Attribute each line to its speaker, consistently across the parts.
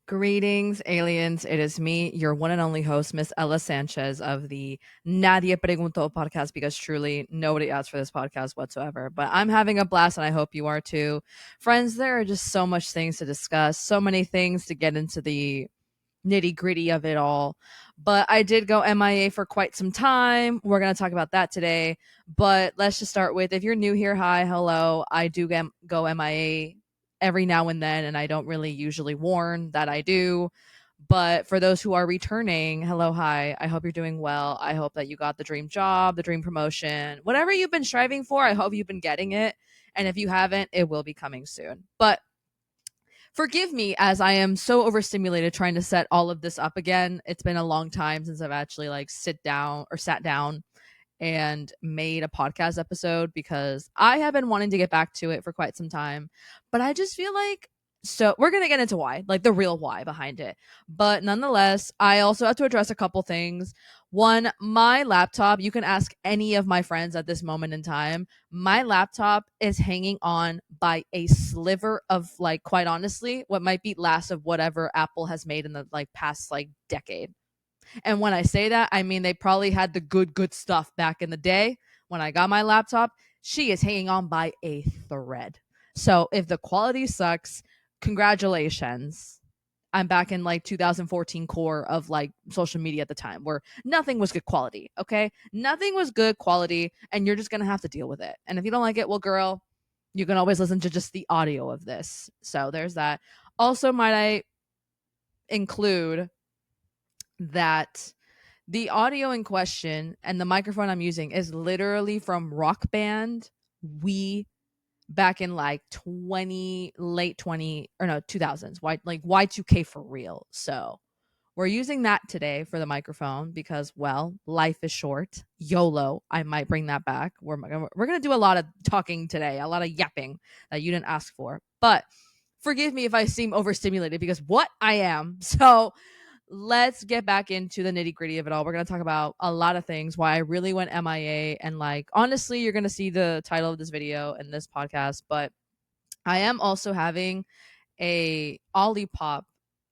Speaker 1: Greetings, aliens. It is me, your one and only host, Miss Ella Sanchez of the Nadie Preguntó podcast, because truly nobody asked for this podcast whatsoever. But I'm having a blast, and I hope you are too. Friends, there are just so much things to discuss, so many things to get into the nitty gritty of it all. But I did go MIA for quite some time. We're going to talk about that today. But let's just start with, if you're new here, hi, hello. I do go MIA every now and then, and I don't really usually warn that I do. But for those who are returning, hello, hi. I hope you're doing well. I hope that you got the dream job, the dream promotion, whatever you've been striving for. I hope you've been getting it. And if you haven't, it will be coming soon. But forgive me as I am so overstimulated trying to set all of this up again. It's been a long time since I've actually sat down and made a podcast episode, because I have been wanting to get back to it for quite some time. But I just feel like, so we're going to get into why, like the real why behind it. But nonetheless, I also have to address a couple things. One, my laptop, you can ask any of my friends at this moment in time. My laptop is hanging on by a sliver of, quite honestly, what might be last of whatever Apple has made in the past decade. And when I say that, I mean they probably had the good stuff back in the day. When I got my laptop, she is hanging on by a thread. So if the quality sucks, congratulations. I'm back in 2014 core of social media at the time, where nothing was good quality. Okay, nothing was good quality, and you're just gonna have to deal with it. And if you don't like it, well, girl, you can always listen to just the audio of this. So there's that. Also, might I include that the audio in question and the microphone I'm using is literally from Rock Band We back in late 20 or no 2000s, Y2K for real. So we're using that today for the microphone because, well, life is short. YOLO. I might bring that back. We're going to do a lot of talking today, a lot of yapping that you didn't ask for. But forgive me if I seem overstimulated, because what I am. So let's get back into the nitty gritty of it all. We're going to talk about a lot of things, why I really went MIA. And honestly, you're going to see the title of this video and this podcast, but I am also having a Olipop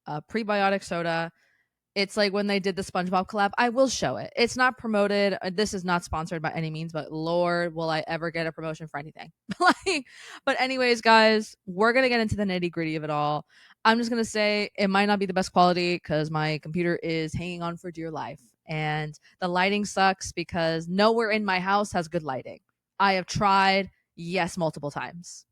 Speaker 1: prebiotic soda. It's like when they did the SpongeBob collab. I will show it. It's not promoted. This is not sponsored by any means, but Lord, will I ever get a promotion for anything? But anyways, guys, we're going to get into the nitty gritty of it all. I'm just going to say it might not be the best quality because my computer is hanging on for dear life. And the lighting sucks because nowhere in my house has good lighting. I have tried, yes, multiple times.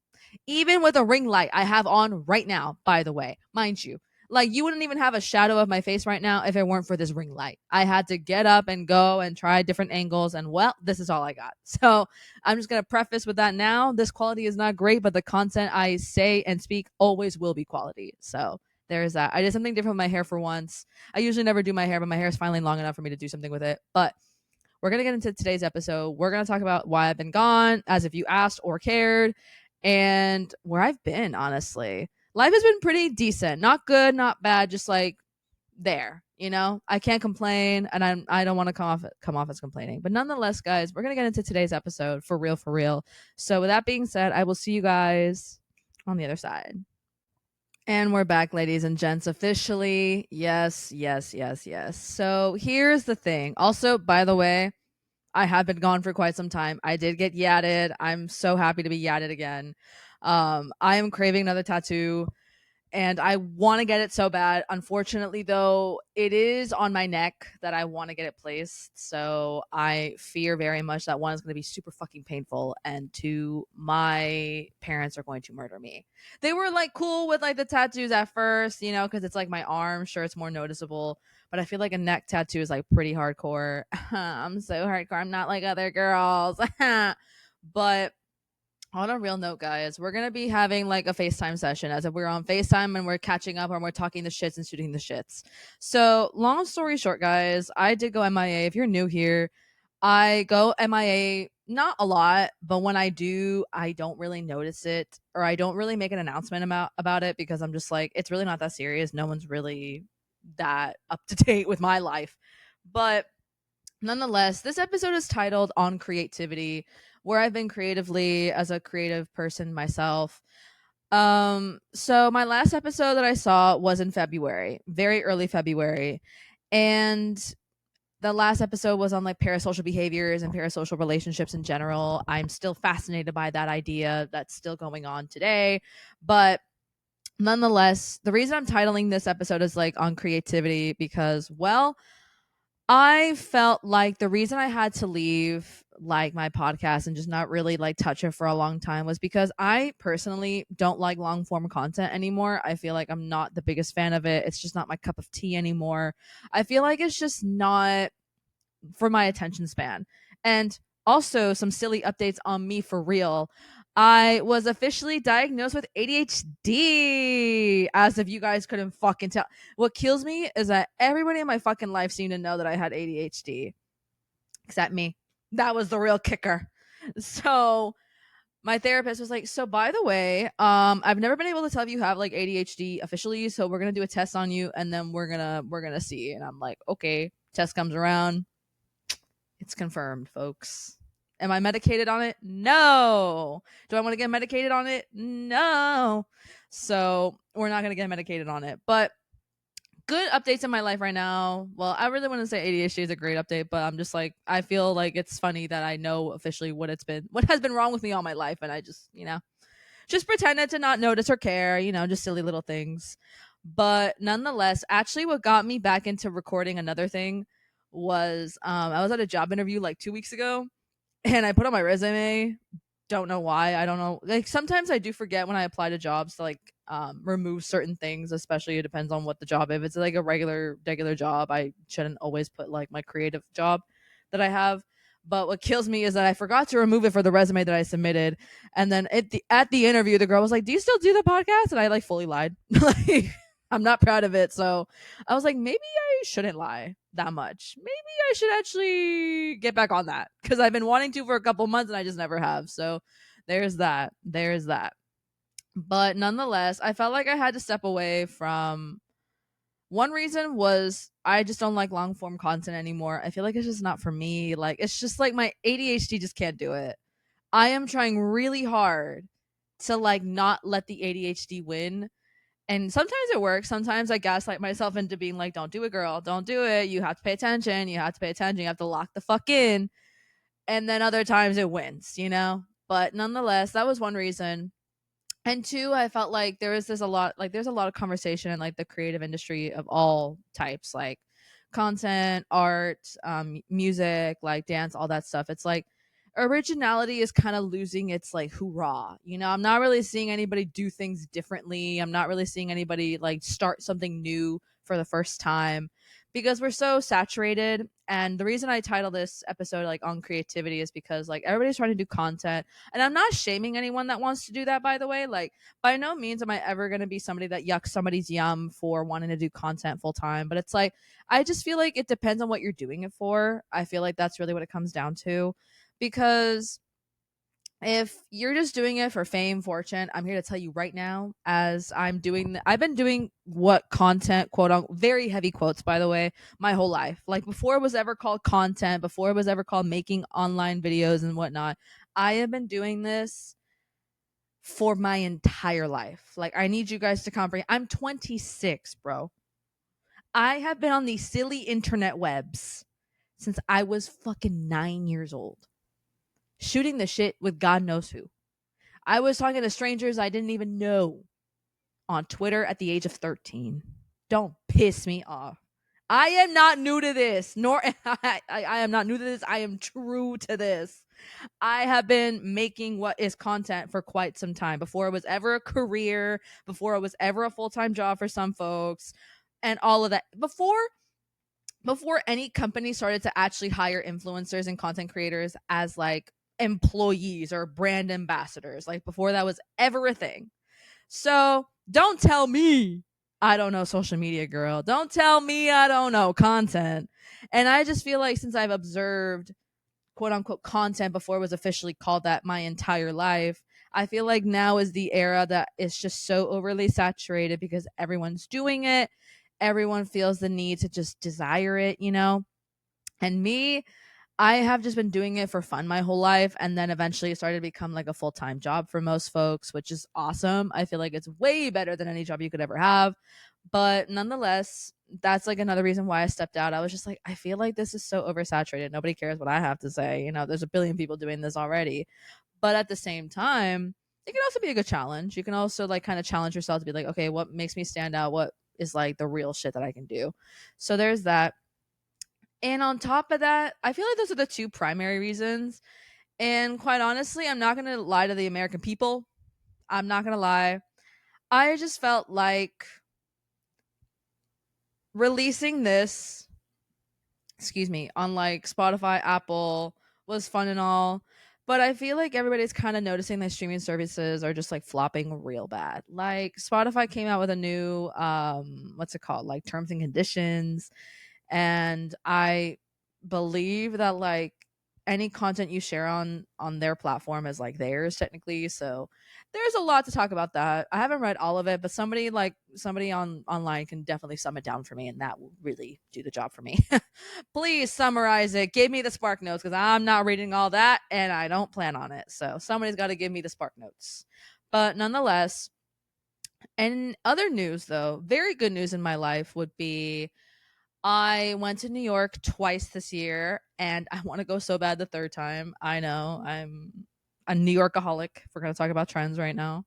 Speaker 1: Even with a ring light I have on right now, by the way, mind you, you wouldn't even have a shadow of my face right now if it weren't for this ring light. I had to get up and go and try different angles, and well, this is all I got. So I'm just going to preface with that now. This quality is not great, but the content I say and speak always will be quality. So there's that. I did something different with my hair for once. I usually never do my hair, but my hair is finally long enough for me to do something with it. But we're going to get into today's episode. We're going to talk about why I've been gone, as if you asked or cared, and where I've been, honestly. Life has been pretty decent. Not good, not bad, just there. I can't complain, and I don't want to come off as complaining. But nonetheless, guys, we're going to get into today's episode for real, for real. So with that being said, I will see you guys on the other side. And we're back, ladies and gents, officially. Yes, yes, yes, yes. So here's the thing. Also, by the way, I have been gone for quite some time. I did get yatted. I'm so happy to be yatted again. I am craving another tattoo, and I want to get it so bad. Unfortunately, though, it is on my neck that I want to get it placed. So I fear very much that one is going to be super fucking painful, and two, my parents are going to murder me. They were cool with the tattoos at first, because it's my arm. Sure, it's more noticeable. But I feel like a neck tattoo is pretty hardcore. I'm so hardcore. I'm not like other girls. But on a real note, guys, we're going to be having a FaceTime session, as if we're on FaceTime and we're catching up and we're talking the shits and shooting the shits. So long story short, guys, I did go MIA. If you're new here, I go MIA not a lot, but when I do, I don't really notice it, or I don't really make an announcement about it, because I'm just it's really not that serious. No one's really that up to date with my life. But nonetheless, this episode is titled On Creativity, where I've been creatively as a creative person myself. So my last episode that I saw was in February, very early February. And the last episode was on like parasocial behaviors and parasocial relationships in general. I'm still fascinated by that idea. That's still going on today. But nonetheless, the reason I'm titling this episode is like on creativity because, well, I felt like the reason I had to leave like my podcast and just not really like touch it for a long time was because I personally don't like long form content anymore. I feel like I'm not the biggest fan of it. It's just not my cup of tea anymore. I feel like it's just not for my attention span. And also some silly updates on me for real. I was officially diagnosed with ADHD, as if you guys couldn't fucking tell. What kills me is that everybody in my fucking life seemed to know that I had ADHD, except me. That was the real kicker. So my therapist was like, "So by the way, I've never been able to tell if you have like ADHD officially, so we're gonna do a test on you, and then we're gonna see." And I'm like, "Okay." Test comes around, it's confirmed, folks. Am I medicated on it? No. Do I want to get medicated on it? No. So we're not going to get medicated on it. But good updates in my life right now. Well, I really want to say ADHD is a great update, but I'm just like, I feel like it's funny that I know officially what has been wrong with me all my life. And I just, just pretended to not notice or care, just silly little things. But nonetheless, actually, what got me back into recording another thing was I was at a job interview like 2 weeks ago and I put on my resume. Don't know why. I don't know. Like sometimes I do forget when I apply to jobs to like remove certain things, especially it depends on what the job. If it's like a regular job, I shouldn't always put like my creative job that I have. But what kills me is that I forgot to remove it for the resume that I submitted. And then at the interview, the girl was like, "Do you still do the podcast?" And I like fully lied. Like I'm not proud of it. So I was like, maybe I shouldn't lie that much. Maybe I should actually get back on that because I've been wanting to for a couple months and I just never have. So there's that. There's that. But nonetheless, I felt like I had to step away from one reason was I just don't like long form content anymore. I feel like it's just not for me. Like it's just like my ADHD just can't do it. I am trying really hard to like not let the ADHD win. And sometimes it works. Sometimes I gaslight myself into being like, "Don't do it, girl. Don't do it. You have to pay attention. You have to pay attention. You have to lock the fuck in." And then other times it wins. But nonetheless, that was one reason. And two, I felt like there's a lot of conversation in like the creative industry of all types, like content, art, music, like dance, all that stuff. It's like originality is kind of losing its like hoorah. I'm not really seeing anybody do things differently. I'm not really seeing anybody like start something new for the first time because we're so saturated. And the reason I title this episode like on creativity is because like everybody's trying to do content, and I'm not shaming anyone that wants to do that, by the way. Like, by no means am I ever going to be somebody that yucks somebody's yum for wanting to do content full time. But it's like, I just feel like it depends on what you're doing it for. I feel like that's really what it comes down to. Because if you're just doing it for fame, fortune, I'm here to tell you right now, as I've been doing what content, quote unquote, very heavy quotes, by the way, my whole life. Like before it was ever called content, before it was ever called making online videos and whatnot, I have been doing this for my entire life. Like I need you guys to comprehend. I'm 26, bro. I have been on these silly internet webs since I was fucking 9 years old, shooting the shit with God knows who. I was talking to strangers I didn't even know on Twitter at the age of 13. Don't piss me off. I am not new to this, nor I am not new to this. I am true to this. I have been making what is content for quite some time before it was ever a career, before it was ever a full-time job for some folks, and all of that. Before any company started to actually hire influencers and content creators as like employees or brand ambassadors, like before that was ever a thing. So don't tell me I don't know social media, girl. Don't tell me I don't know content. And I just feel like since I've observed quote unquote content before it was officially called that my entire life, I feel like now is the era that is just so overly saturated because everyone's doing it. Everyone feels the need to just desire it. And me, I have just been doing it for fun my whole life, and then eventually it started to become like a full-time job for most folks, which is awesome. I feel like it's way better than any job you could ever have. But nonetheless, that's like another reason why I stepped out. I was just like, I feel like this is so oversaturated. Nobody cares what I have to say. There's a billion people doing this already. But at the same time, it can also be a good challenge. You can also like kind of challenge yourself to be like, okay, what makes me stand out? What is like the real shit that I can do? So there's that. And on top of that, I feel like those are the two primary reasons. And quite honestly, I'm not going to lie to the American people. I'm not going to lie. I just felt like releasing this, excuse me, on like Spotify, Apple was fun and all. But I feel like everybody's kind of noticing that streaming services are just like flopping real bad. Like Spotify came out with a new what's it called? Like terms and conditions, and I believe that like any content you share on their platform is like theirs technically. So there's a lot to talk about that. I haven't read all of it, but somebody on online can definitely sum it down for me, and that will really do the job for me. Please summarize it. Give me the spark notes, because I'm not reading all that and I don't plan on it. So somebody's got to give me the spark notes. But nonetheless, and other news though, very good news in my life would be I went to New York twice this year, and I want to go so bad the third time. I know I'm a New Yorkaholic. If we're going to talk about trends right now,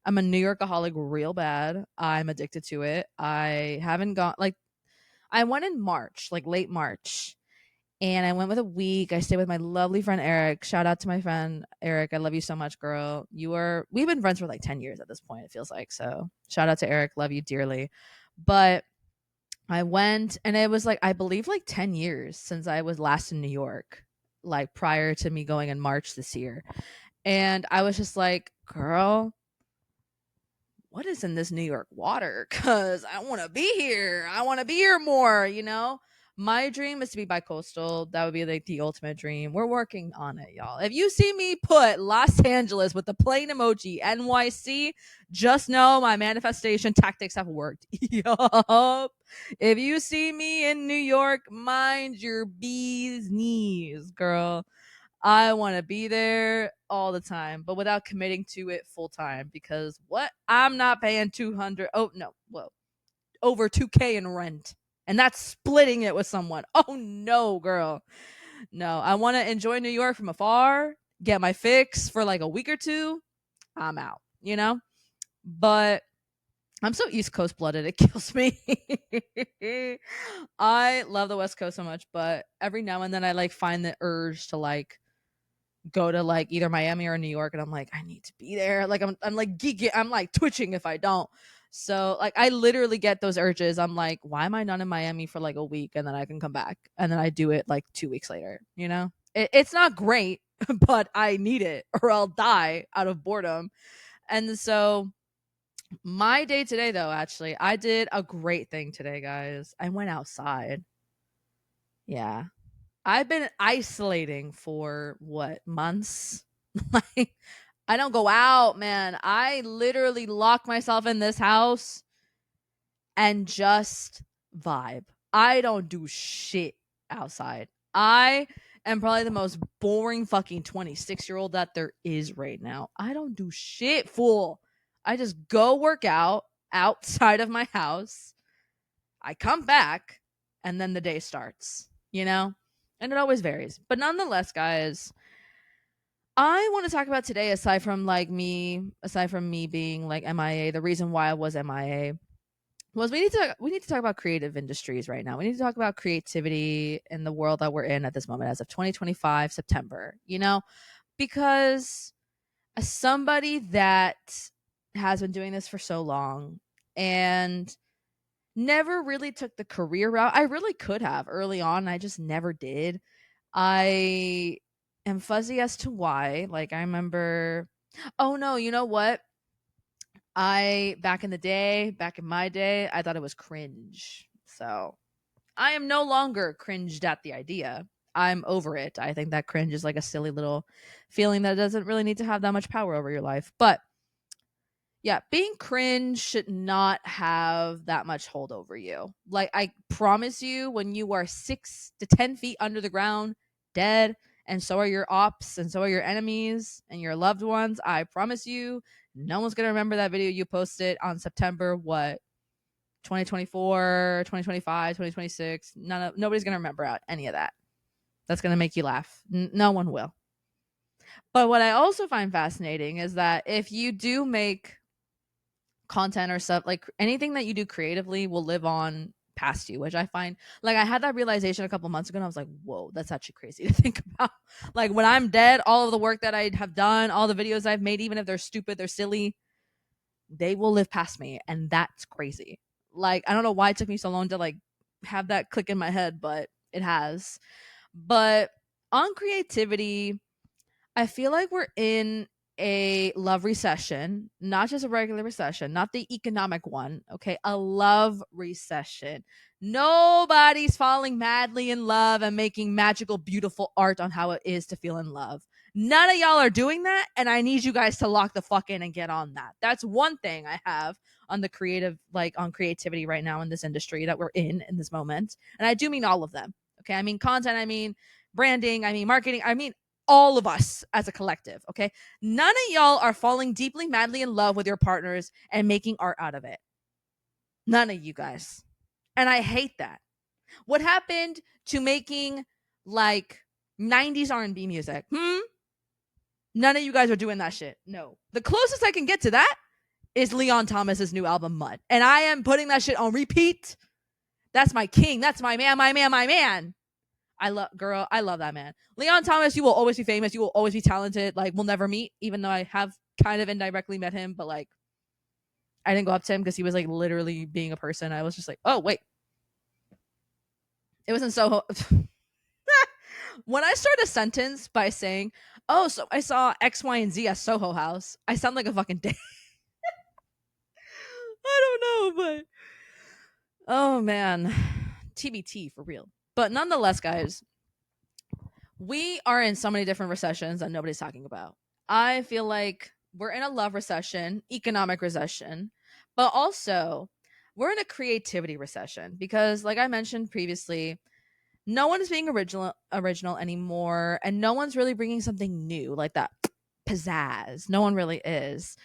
Speaker 1: I'm a New Yorkaholic real bad. I'm addicted to it. I haven't gone like I went in March, like late March, and I went with a week. I stayed with my lovely friend Eric. Shout out to my friend Eric. I love you so much, girl. We've been friends for like 10 years at this point, it feels like. So shout out to Eric. Love you dearly. But I went, and it was like, I believe like 10 years since I was last in New York, like prior to me going in March this year. And I was just like, girl, what is in this New York water? Because I want to be here. I want to be here more. My dream is to be bi-coastal. That would be like the ultimate dream. We're working on it, y'all. If you see me put Los Angeles with the plane emoji, NYC, just know my manifestation tactics have worked. Yup. If you see me in New York, mind your bee's knees, girl. I want to be there all the time, but without committing to it full time, because what? I'm not paying 200. Oh, no. Well, over 2K in rent. And that's splitting it with someone. Oh, no, girl. No, I want to enjoy New York from afar, get my fix for like a week or two. I'm out. But I'm so East Coast blooded, it kills me. I love the West Coast so much, but every now and then I like find the urge to like go to like either Miami or New York, and I'm like, I need to be there. Like I'm like geeking, I'm like twitching if I don't. So like I literally get those urges. I'm like, why am I not in Miami for like a week and then I can come back? And then I do it like 2 weeks later. It's not great, but I need it or I'll die out of boredom. And so my day today though, actually, I did a great thing today, guys. I went outside. Yeah. I've been isolating for what, months? Like, I don't go out, man. I literally lock myself in this house and just vibe. I don't do shit outside. I am probably the most boring fucking 26-year-old that there is right now. I don't do shit, fool. I just go work out outside of my house. I come back, and then the day starts. And it always varies. But nonetheless, guys, I want to talk about today, aside from me being like MIA, the reason why I was MIA was we need to talk about creative industries right now. We need to talk about creativity in the world that we're in at this moment as of 2025 September, because as somebody that has been doing this for so long and never really took the career route. I really could have early on. I just never did. I am fuzzy as to why. Like, I remember, oh no, you know what? Back in the day, back in my day, I thought it was cringe. So I am no longer cringed at the idea. I'm over it. I think that cringe is like a silly little feeling that doesn't really need to have that much power over your life. But yeah, being cringe should not have that much hold over you. Like, I promise you, when you are 6 to 10 feet under the ground, dead, and so are your ops, and so are your enemies and your loved ones. I promise you, no one's gonna remember that video you posted on September what 2024, 2025, 2026. Nobody's gonna remember any of that. That's gonna make you laugh. No one will. But what I also find fascinating is that if you do make content or stuff, like anything that you do creatively will live on past you, which I find, like, I had that realization a couple months ago and I was like, whoa, that's actually crazy to think about. Like, when I'm dead, all of the work that I have done, all the videos I've made, even if they're stupid, they're silly, they will live past me, and that's crazy. Like, I don't know why it took me so long to like have that click in my head, but it has. But on creativity, I feel like we're in a love recession, not just a regular recession, not the economic one, okay? A love recession. Nobody's falling madly in love and making magical, beautiful art on how it is to feel in love. None of y'all are doing that, and I need you guys to lock the fuck in and get on that. That's one thing I have on the creative, like on creativity right now in this industry that we're in this moment. And I do mean all of them, okay? I mean content, I mean branding, I mean marketing, I mean all of us as a collective, okay? None of y'all are falling deeply, madly in love with your partners and making art out of it. None of you guys. And I hate that. What happened to making like 90s R&B music? None of you guys are doing that shit. No. The closest I can get to that is Leon Thomas's new album Mud. And I am putting that shit on repeat. That's my king. That's my man, my man, my man. I love that man. Leon Thomas, you will always be famous. You will always be talented. Like, we'll never meet, even though I have kind of indirectly met him, but like, I didn't go up to him because he was like literally being a person. I was just like, oh, wait. It was in Soho. When I start a sentence by saying, oh, so I saw X, Y, and Z at Soho House, I sound like a fucking dick. I don't know, but oh man, TBT for real. But nonetheless, guys, we are in so many different recessions that nobody's talking about. I feel like we're in a love recession, economic recession, but also we're in a creativity recession because, like I mentioned previously, no one is being original anymore, and no one's really bringing something new like that pizzazz. No one really is.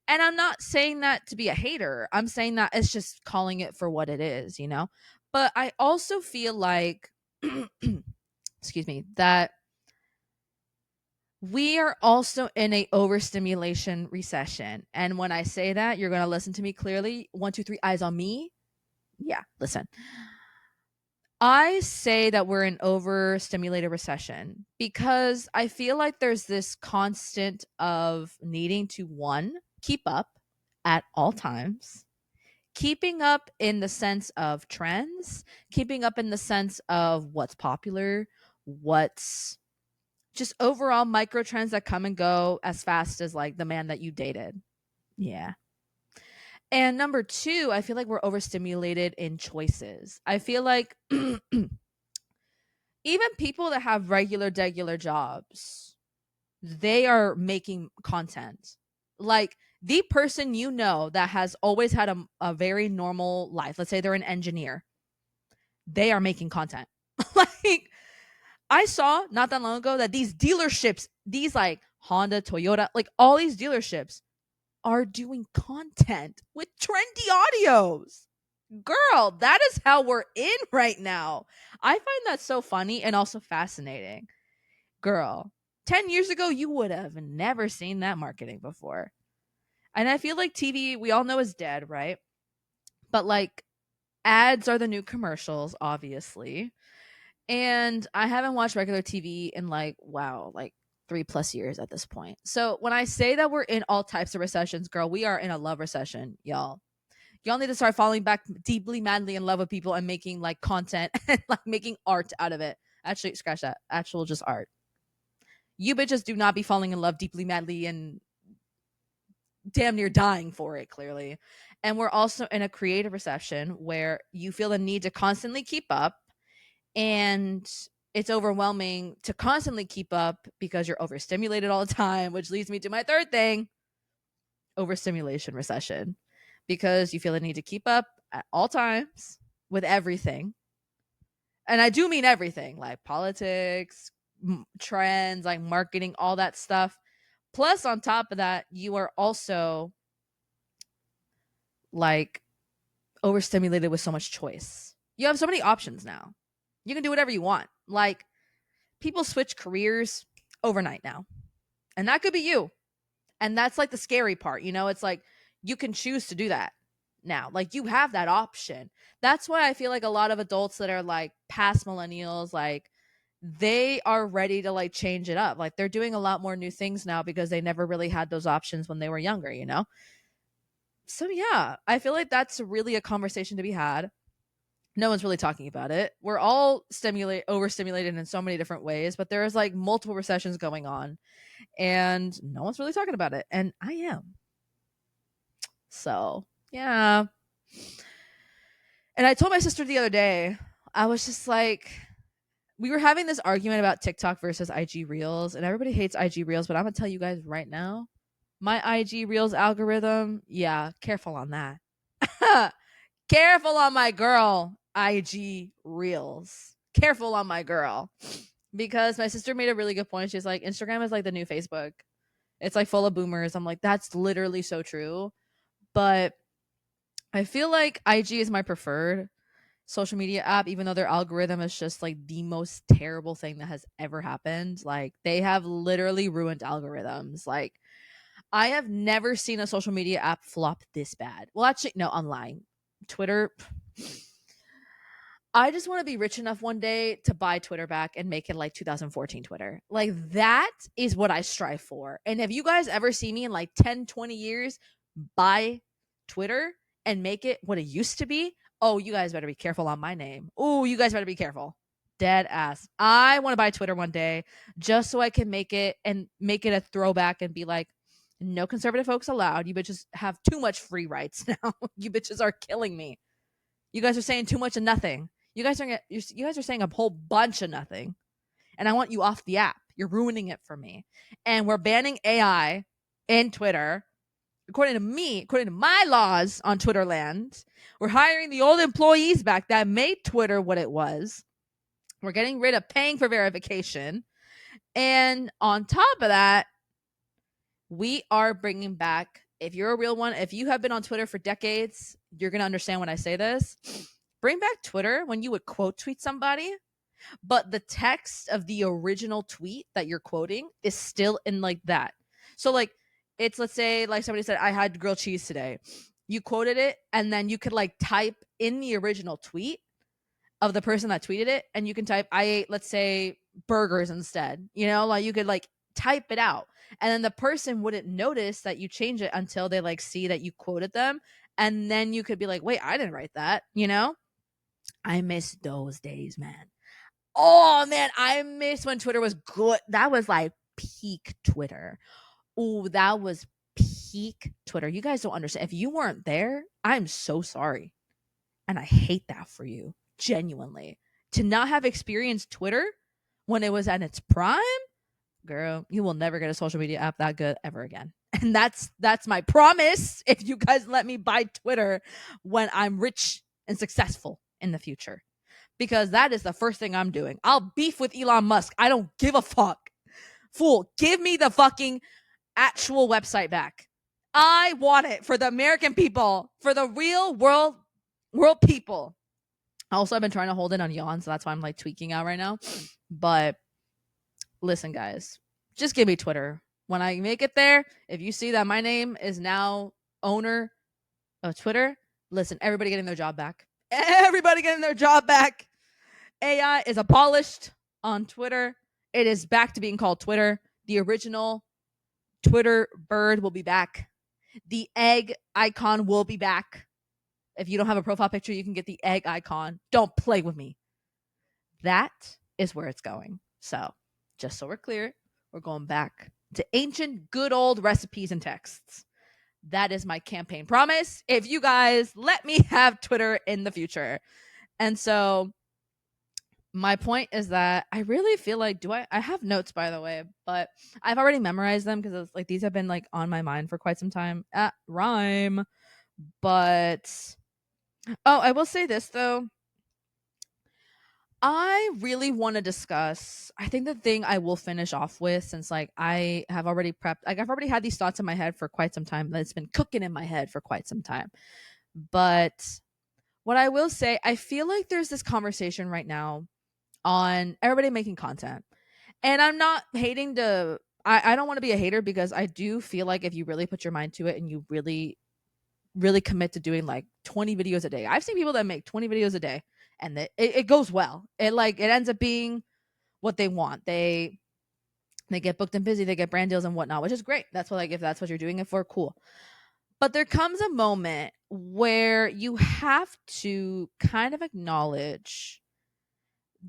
Speaker 1: And I'm not saying that to be a hater. I'm saying that it's just calling it for what it is, you know? But I also feel like excuse me, that we are also in a overstimulation recession. And when I say that, you're going to listen to me clearly. 1, 2, 3, eyes on me. Yeah, listen. I say that we're in overstimulated recession because I feel like there's this constant of needing to, one, keep up at all times, keeping up in the sense of trends, keeping up in the sense of what's popular, what's just overall micro trends that come and go as fast as like the man that you dated. Yeah. And number two, I feel like we're overstimulated in choices. I feel like even people that have regular jobs, they are making content. Like the person you know that has always had a very normal life, let's say they're an engineer, they are making content. Like, I saw not that long ago that these dealerships, these like Honda, Toyota, like all these dealerships are doing content with trendy audios. Girl, that is how we're in right now. I find that so funny and also fascinating. Girl, 10 years ago, you would have never seen that marketing before. And I feel like TV, we all know, is dead, right? But like, ads are the new commercials, obviously. And I haven't watched regular TV in like, wow, like 3+ years at this point. So when I say that we're in all types of recessions, girl, we are in a love recession, y'all. Y'all need to start falling back deeply, madly in love with people and making like content and like making art out of it. Actually, scratch that. Actual just art. You bitches do not be falling in love deeply, madly, and damn near dying for it, clearly. And we're also in a creative recession where you feel the need to constantly keep up, and it's overwhelming to constantly keep up because you're overstimulated all the time, which leads me to my third thing, overstimulation recession, because you feel the need to keep up at all times with everything. And I do mean everything, like politics, trends, like marketing, all that stuff. Plus, on top of that, you are also like overstimulated with so much choice. You have so many options now. You can do whatever you want. Like, people switch careers overnight now, and that could be you. And that's like the scary part, you know? It's like you can choose to do that now. Like, you have that option. That's why I feel like a lot of adults that are like past millennials, like, they are ready to like change it up. Like, they're doing a lot more new things now because they never really had those options when they were younger, you know? So yeah, I feel like that's really a conversation to be had. No one's really talking about it. We're all overstimulated in so many different ways, but there's like multiple recessions going on and no one's really talking about it. And I am. So yeah. And I told my sister the other day, I was just like, we were having this argument about TikTok versus IG Reels, and everybody hates IG Reels, but I'm gonna tell you guys right now, my IG Reels algorithm, yeah, careful on that. Careful on my girl, IG Reels. Careful on my girl. Because my sister made a really good point. She's like, Instagram is like the new Facebook. It's like full of boomers. I'm like, that's literally so true. But I feel like IG is my preferred social media app, even though their algorithm is just like the most terrible thing that has ever happened. Like, they have literally ruined algorithms. Like, I have never seen a social media app flop this bad. Well, actually, no, online. Twitter. I just want to be rich enough one day to buy Twitter back and make it like 2014 Twitter. Like, that is what I strive for. And if you guys ever see me in like 10, 20 years buy Twitter and make it what it used to be, oh, you guys better be careful on my name. Oh, you guys better be careful. Dead ass. I want to buy Twitter one day just so I can make it a throwback and be like, no conservative folks allowed. You bitches have too much free rights now. You bitches are killing me. You guys are saying too much of nothing. You guys are saying a whole bunch of nothing. And I want you off the app. You're ruining it for me. And we're banning AI in Twitter. According to me, according to my laws on Twitter land, we're hiring the old employees back that made Twitter what it was. We're getting rid of paying for verification. And on top of that, we are bringing back, if you're a real one, if you have been on Twitter for decades, you're going to understand when I say this. Bring back Twitter when you would quote tweet somebody, but the text of the original tweet that you're quoting is still in like that. So like, it's, let's say like somebody said, I had grilled cheese today. You quoted it and then you could like type in the original tweet of the person that tweeted it, and you can type, I ate, let's say, burgers instead. You know, like you could like type it out. And then the person wouldn't notice that you change it until they like see that you quoted them. And then you could be like, wait, I didn't write that, you know? I miss those days, man. Oh man, I miss when Twitter was good. That was like peak Twitter. Oh, that was peak Twitter. You guys don't understand. If you weren't there, I'm so sorry. And I hate that for you. Genuinely. To not have experienced Twitter when it was at its prime, girl, you will never get a social media app that good ever again. And that's my promise if you guys let me buy Twitter when I'm rich and successful in the future. Because that is the first thing I'm doing. I'll beef with Elon Musk. I don't give a fuck. Fool, give me the fucking actual website back. I want it for the American people, for the real world people. Also, I've been trying to hold in on yawn, so that's why I'm like tweaking out right now. But listen, guys, just give me Twitter. When I make it there, if you see that my name is now owner of Twitter, listen, everybody getting their job back. Everybody getting their job back. AI is abolished on Twitter. It is back to being called Twitter. The original Twitter bird will be back. The egg icon will be back. If you don't have a profile picture, you can get the egg icon. Don't play with me. That is where it's going. So, just so we're clear, we're going back to ancient, good old recipes and texts. That is my campaign promise. If you guys let me have Twitter in the future. And so, my point is that I really feel like, I have notes, by the way, but I've already memorized them because like these have been like on my mind for quite some time. Rhyme. But I will say this though. I really want to discuss. I think the thing I will finish off with, since like I have already prepped, like I've already had these thoughts in my head for quite some time. It's been cooking in my head for quite some time. But what I will say, I feel like there's this conversation right now on everybody making content. And I'm not hating to, I don't want to be a hater, because I do feel like if you really put your mind to it and you really, really commit to doing like 20 videos a day, I've seen people that make 20 videos a day and it goes well. It ends up being what they want. They get booked and busy, they get brand deals and whatnot, which is great. That's what, like, if that's what you're doing it for, cool. But there comes a moment where you have to kind of acknowledge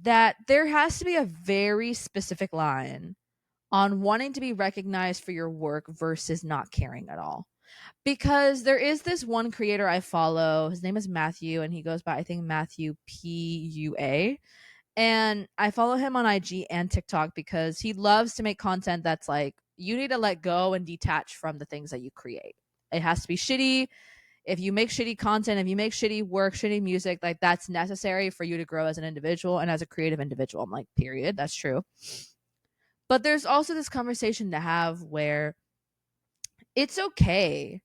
Speaker 1: that there has to be a very specific line on wanting to be recognized for your work versus not caring at all. Because there is this one creator I follow. His name is Matthew, and he goes by, I think, Matthew PUA. And I follow him on IG and TikTok because he loves to make content that's like, you need to let go and detach from the things that you create. It has to be shitty. If you make shitty content, if you make shitty work, shitty music, like, that's necessary for you to grow as an individual and as a creative individual. I'm like, period. That's true. But there's also this conversation to have where it's okay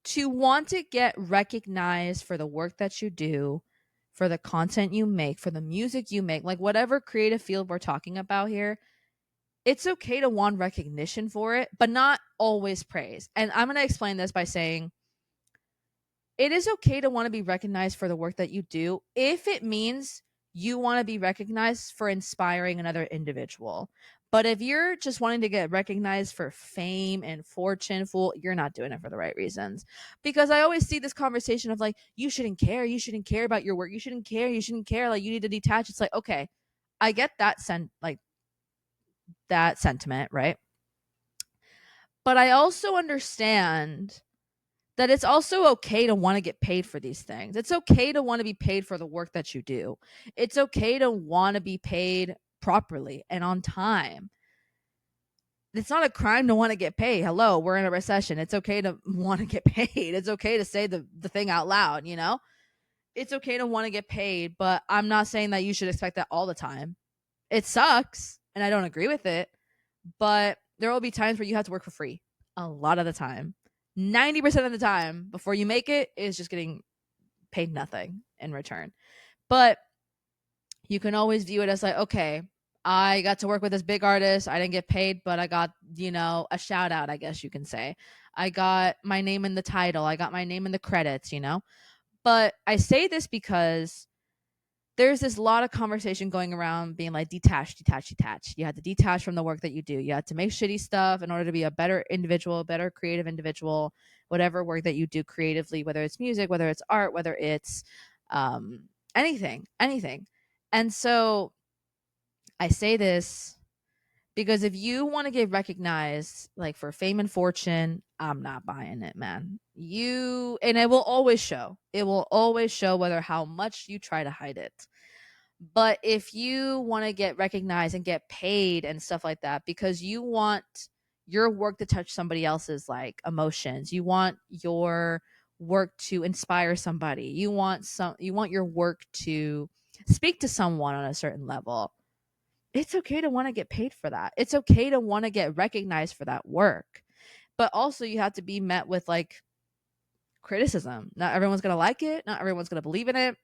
Speaker 1: to want to get recognized for the work that you do, for the content you make, for the music you make, like whatever creative field we're talking about here. It's okay to want recognition for it, but not always praise. And I'm going to explain this by saying it is okay to want to be recognized for the work that you do if it means you want to be recognized for inspiring another individual. But if you're just wanting to get recognized for fame and fortune, fool, you're not doing it for the right reasons. Because I always see this conversation of like, you shouldn't care. You shouldn't care about your work. You shouldn't care. You shouldn't care. Like, you need to detach. It's like, okay, I get that that sentiment, right? But I also understand that it's also okay to want to get paid for these things. It's okay to want to be paid for the work that you do. It's okay to want to be paid properly and on time. It's not a crime to want to get paid. Hello, we're in a recession. It's okay to want to get paid. It's okay to say the thing out loud, you know? It's okay to want to get paid, but I'm not saying that you should expect that all the time. It sucks and I don't agree with it, but there will be times where you have to work for free. A lot of the time. 90% of the time before you make it is just getting paid nothing in return. But you can always view it as like, okay, I got to work with this big artist. I didn't get paid, but I got, a shout out, I guess you can say. I got my name in the title. I got my name in the credits, But I say this because there's this lot of conversation going around being like, detach, detach, detach. You have to detach from the work that you do. You have to make shitty stuff in order to be a better individual, better creative individual, whatever work that you do creatively, whether it's music, whether it's art, whether it's anything, anything. And so I say this because if you want to get recognized like for fame and fortune, I'm not buying it, man. And it will always show. It will always show whether how much you try to hide it. But if you want to get recognized and get paid and stuff like that because you want your work to touch somebody else's like emotions, you want your work to inspire somebody, you want your work to speak to someone on a certain level, it's okay to want to get paid for that. It's okay to want to get recognized for that work. But also you have to be met with like criticism. Not everyone's going to like it, not everyone's going to believe in it.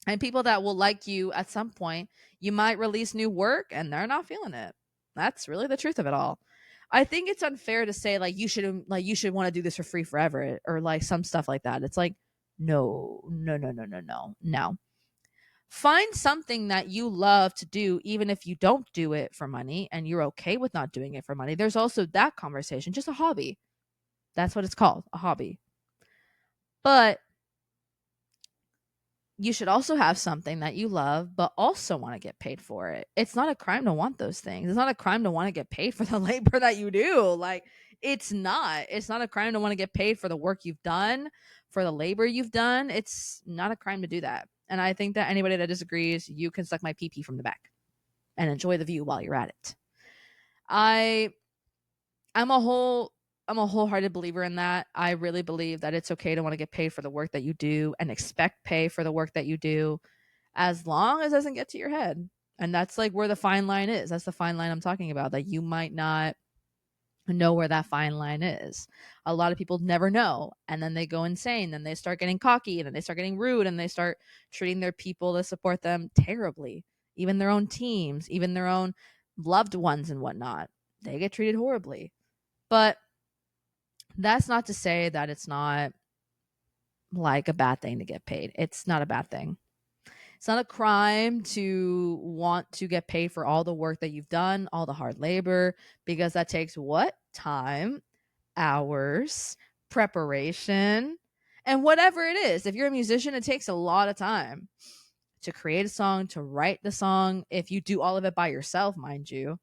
Speaker 1: And people that will like you at some point, you might release new work and they're not feeling it. That's really the truth of it all. I think it's unfair to say like you should want to do this for free forever or like some stuff like that. It's like no, no, no, no, no, no. No. Find something that you love to do even if you don't do it for money and you're okay with not doing it for money. There's also that conversation, just a hobby. That's what it's called, a hobby. But you should also have something that you love, but also want to get paid for it. It's not a crime to want those things. It's not a crime to want to get paid for the labor that you do. Like, it's not. It's not a crime to want to get paid for the work you've done, for the labor you've done. It's not a crime to do that. And I think that anybody that disagrees, you can suck my pee pee from the back and enjoy the view while you're at it. I I'm a whole I'm a wholehearted believer in that. I really believe that it's okay to want to get paid for the work that you do and expect pay for the work that you do. as long as it doesn't get to your head. And that's like where the fine line is. That's the fine line I'm talking about, that you might not know where that fine line is. A lot of people never know, and then they go insane, then they start getting cocky, and then they start getting rude, and they start treating their people that support them terribly. Even their own teams, even their own loved ones and whatnot, they get treated horribly. But that's not to say that it's not like a bad thing to get paid. It's not a bad thing. It's not a crime to want to get paid for all the work that you've done, all the hard labor, because that takes what? Time, hours, preparation, and whatever it is. If you're a musician, it takes a lot of time to create a song, to write the song. If you do all of it by yourself, mind you,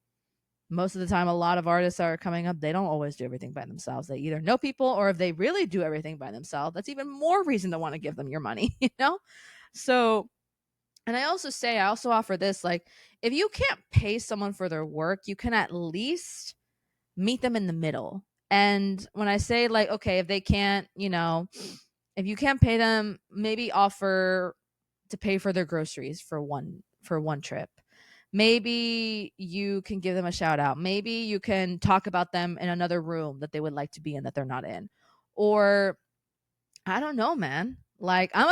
Speaker 1: most of the time, a lot of artists that are coming up, they don't always do everything by themselves. They either know people, or if they really do everything by themselves, that's even more reason to want to give them your money, you know? So, and I also offer this, like, if you can't pay someone for their work, you can at least meet them in the middle. And when I say, like, okay, if they can't, if you can't pay them, maybe offer to pay for their groceries for one trip. Maybe you can give them a shout out. Maybe you can talk about them in another room that they would like to be in that they're not in. Or I don't know, man. Like, I'm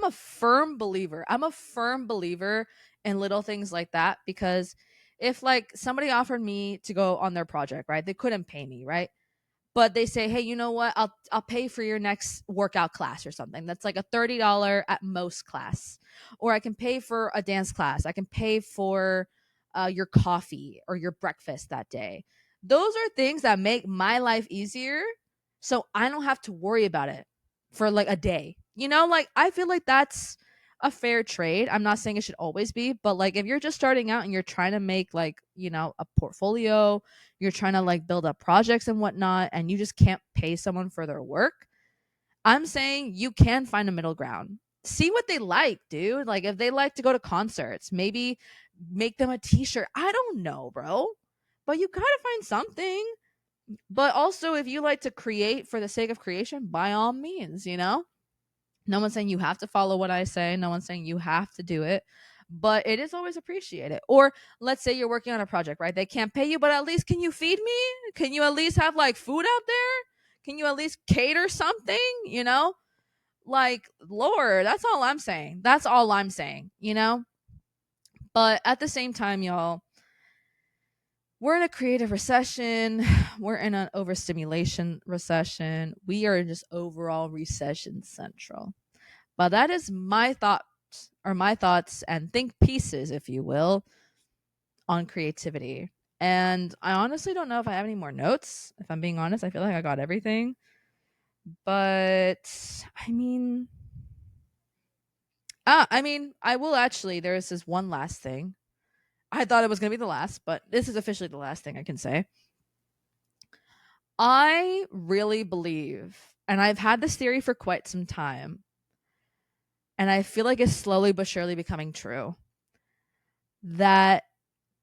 Speaker 1: a firm believer. I'm a firm believer in little things like that, because if like somebody offered me to go on their project, right? They couldn't pay me, right? But they say, hey, you know what? I'll pay for your next workout class or something. That's like a $30 at most class. Or I can pay for a dance class. I can pay for your coffee or your breakfast that day. Those are things that make my life easier, so I don't have to worry about it for like a day. Like, I feel like that's a fair trade. I'm not saying it should always be, but like if you're just starting out and you're trying to make like, a portfolio, you're trying to like build up projects and whatnot, and you just can't pay someone for their work, I'm saying you can find a middle ground. See what they like, dude. Like, if they like to go to concerts, maybe make them a t-shirt. I don't know, bro. But you gotta find something. But also, if you like to create for the sake of creation, by all means. No one's saying you have to follow what I say. No one's saying you have to do it, but it is always appreciated. Or let's say you're working on a project, right? They can't pay you, but at least can you feed me? Can you at least have like food out there? Can you at least cater something? Like, Lord, that's all I'm saying. That's all I'm saying. But at the same time, y'all, we're in a creative recession. We're in an overstimulation recession. We are just overall recession central. But that is my thoughts and think pieces, if you will, on creativity. And I honestly don't know if I have any more notes. If I'm being honest, I feel like I got everything. But I will actually. There is this one last thing. I thought it was going to be the last, but this is officially the last thing I can say. I really believe, and I've had this theory for quite some time, and I feel like it's slowly but surely becoming true, that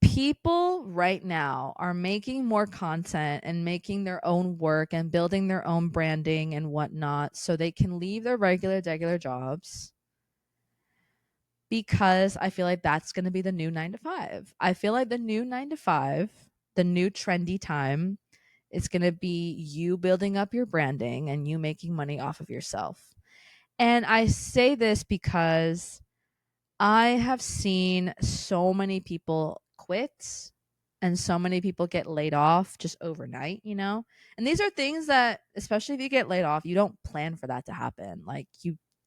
Speaker 1: people right now are making more content and making their own work and building their own branding and whatnot so they can leave their regular jobs, because I feel like that's going to be the new 9 to 5. I feel like the new 9 to 5, the new trendy time, is going to be you building up your branding and you making money off of yourself. And I say this because I have seen so many people quit and so many people get laid off just overnight. And these are things that, especially if you get laid off, you don't plan for that to happen. Like,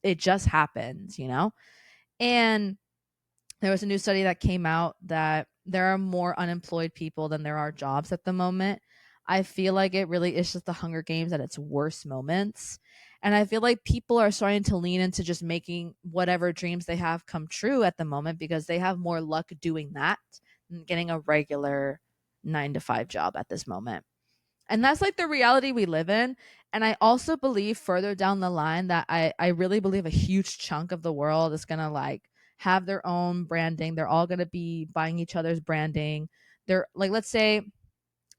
Speaker 1: it just happens. And there was a new study that came out that there are more unemployed people than there are jobs at the moment. I feel like it really is just the Hunger Games at its worst moments. And I feel like people are starting to lean into just making whatever dreams they have come true at the moment, because they have more luck doing that than getting a regular 9 to 5 job at this moment. And that's like the reality we live in. And I also believe further down the line that I really believe a huge chunk of the world is going to like have their own branding. They're all going to be buying each other's branding. They're like, let's say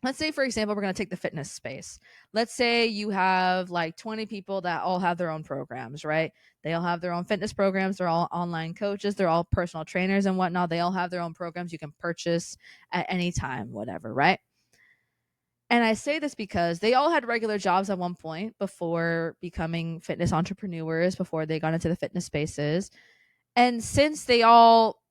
Speaker 1: let's say, for example, we're going to take the fitness space. Let's say you have like 20 people that all have their own programs, right? They all have their own fitness programs. They're all online coaches. They're all personal trainers and whatnot. They all have their own programs you can purchase at any time, whatever, right? And I say this because they all had regular jobs at one point before becoming fitness entrepreneurs, before they got into the fitness spaces. And since they all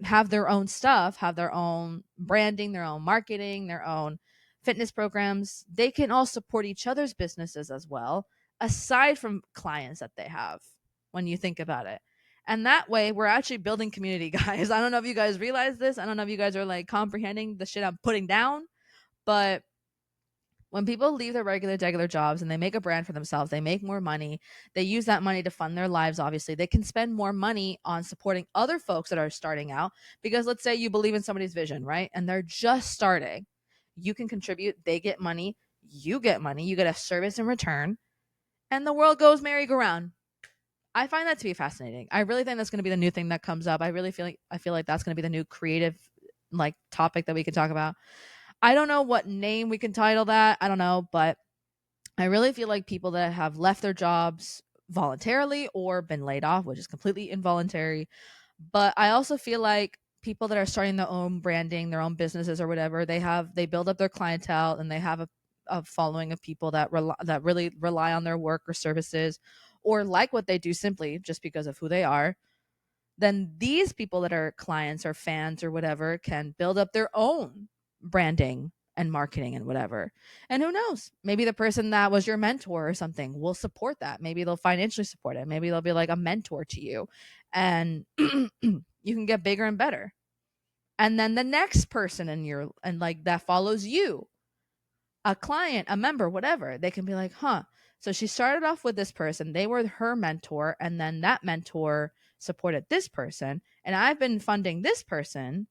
Speaker 1: have their own stuff, have their own branding, their own marketing, their own fitness programs, they can all support each other's businesses as well, aside from clients that they have when you think about it. And that way, we're actually building community, guys. I don't know if you guys realize this. I don't know if you guys are like comprehending the shit I'm putting down, but when people leave their regular jobs and they make a brand for themselves, they make more money. They use that money to fund their lives, obviously. They can spend more money on supporting other folks that are starting out. Because let's say you believe in somebody's vision, right? And they're just starting. You can contribute. They get money. You get money. You get a service in return. And the world goes merry-go-round. I find that to be fascinating. I really think that's going to be the new thing that comes up. I feel like that's going to be the new creative like topic that we can talk about. I don't know what name we can title that. I don't know, but I really feel like people that have left their jobs voluntarily or been laid off, which is completely involuntary. But I also feel like people that are starting their own branding, their own businesses or whatever, they build up their clientele and they have a following of people that really rely on their work or services or like what they do simply just because of who they are. Then these people that are clients or fans or whatever can build up their own branding and marketing and whatever. And who knows? Maybe the person that was your mentor or something will support that. Maybe they'll financially support it. Maybe they'll be like a mentor to you and you can get bigger and better. And then the next person and like that follows you, a client, a member, whatever, they can be like, huh. So she started off with this person. They were her mentor. And then that mentor supported this person. And I've been funding this person.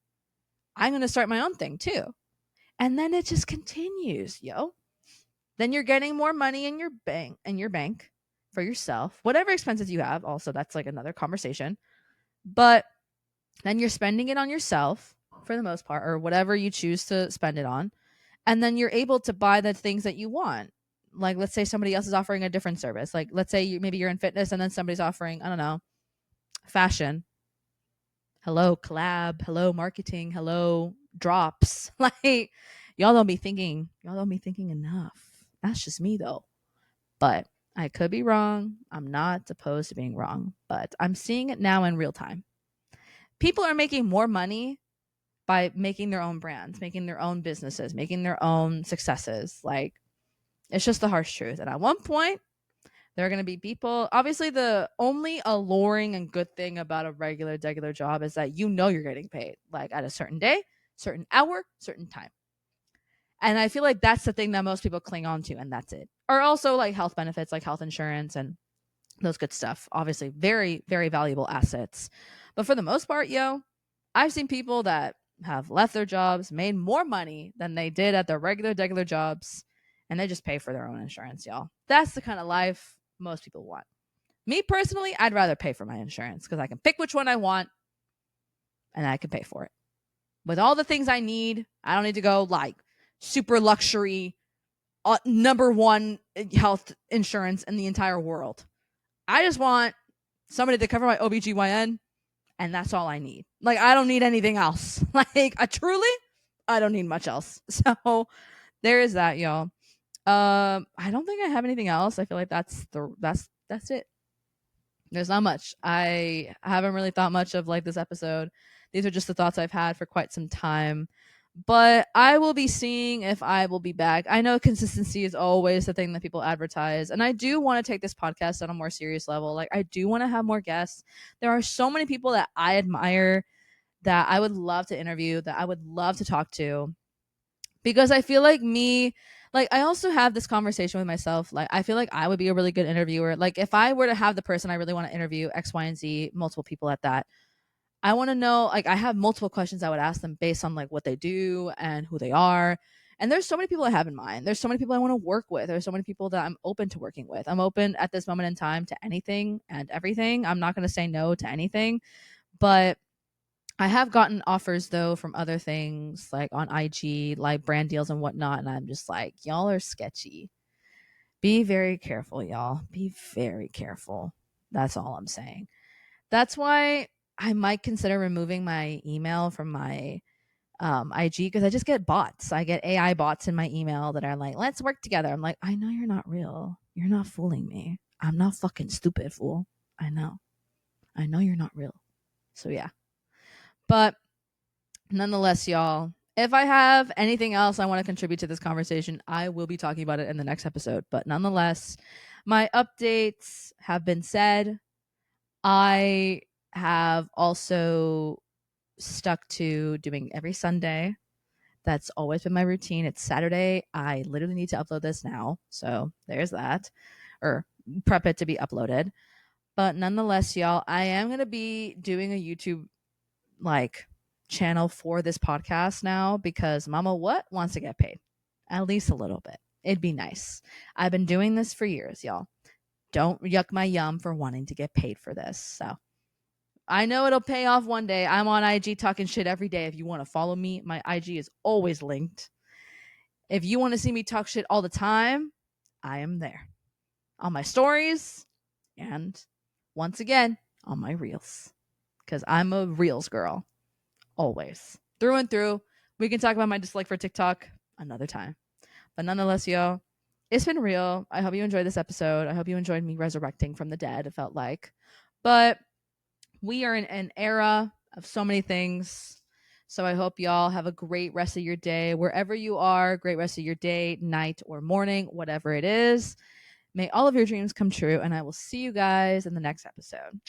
Speaker 1: I'm going to start my own thing too. And then it just continues, yo. Then you're getting more money in your bank for yourself, whatever expenses you have. Also, that's like another conversation. But then you're spending it on yourself for the most part, or whatever you choose to spend it on. And then you're able to buy the things that you want. Like, let's say somebody else is offering a different service. Like, let's say maybe you're in fitness and then somebody's offering, I don't know, fashion. Hello, collab. Hello, marketing. Hello, drops. Like, y'all don't be thinking enough. That's just me though. But I could be wrong. I'm not opposed to being wrong, but I'm seeing it now in real time. People are making more money by making their own brands, making their own businesses, making their own successes. Like, it's just the harsh truth. And at one point, there are going to be people. Obviously, the only alluring and good thing about a regular job is that you're getting paid like at a certain day, certain hour, certain time. And I feel like that's the thing that most people cling on to, and that's it. Or also like health benefits, like health insurance and those good stuff. Obviously, very, very valuable assets. But for the most part, I've seen people that have left their jobs, made more money than they did at their regular jobs, and they just pay for their own insurance, y'all. That's the kind of life most people want. Me personally, I'd rather pay for my insurance because I can pick which one I want and I can pay for it. With all the things I need, I don't need to go like super luxury, number one health insurance in the entire world. I just want somebody to cover my OBGYN, and that's all I need. Like, I don't need anything else. Like, I don't need much else. So there is that, y'all. I don't think I have anything else. I feel like that's it. There's not much. I haven't really thought much of like this episode. These are just the thoughts I've had for quite some time. But I will be seeing if I will be back. I know consistency is always the thing that people advertise. And I do want to take this podcast on a more serious level. Like, I do want to have more guests. There are so many people that I admire that I would love to interview, that I would love to talk to. Because I feel like I also have this conversation with myself. Like, I feel like I would be a really good interviewer. Like, if I were to have the person I really want to interview, X, Y, and Z, multiple people at that, I want to know, like, I have multiple questions I would ask them based on like what they do and who they are. And there's so many people I have in mind. There's so many people I want to work with. There's so many people that I'm open to working with. I'm open at this moment in time to anything and everything. I'm not going to say no to anything, but I have gotten offers though from other things like on IG, like brand deals and whatnot, and I'm just like, y'all are sketchy. Be very careful, y'all. Be very careful. That's all I'm saying. That's why I might consider removing my email from my IG because I just get bots. I get AI bots in my email that are like, let's work together. I'm like, I know you're not real. You're not fooling me. I'm not fucking stupid, fool. I know. I know you're not real. So yeah. But nonetheless, y'all, if I have anything else I want to contribute to this conversation, I will be talking about it in the next episode. But nonetheless, my updates have been said. I have also stuck to doing every Sunday. That's always been my routine. It's Saturday. I literally need to upload this now. So there's that, or prep it to be uploaded. But nonetheless, y'all, I am going to be doing a YouTube like channel for this podcast now because Mama What wants to get paid at least a little bit. It'd be nice. I've been doing this for years, y'all. Don't yuck my yum for wanting to get paid for this. So I know it'll pay off one day. I'm on IG talking shit every day. If you want to follow me, my IG is always linked. If you want to see me talk shit all the time, I am there on my stories and once again on my reels because I'm a reels girl. Always. Through and through. We can talk about my dislike for TikTok another time. But nonetheless, y'all, it's been real. I hope you enjoyed this episode. I hope you enjoyed me resurrecting from the dead, it felt like. But we are in an era of so many things. So I hope y'all have a great rest of your day. Wherever you are, great rest of your day, night, or morning, whatever it is. May all of your dreams come true. And I will see you guys in the next episode.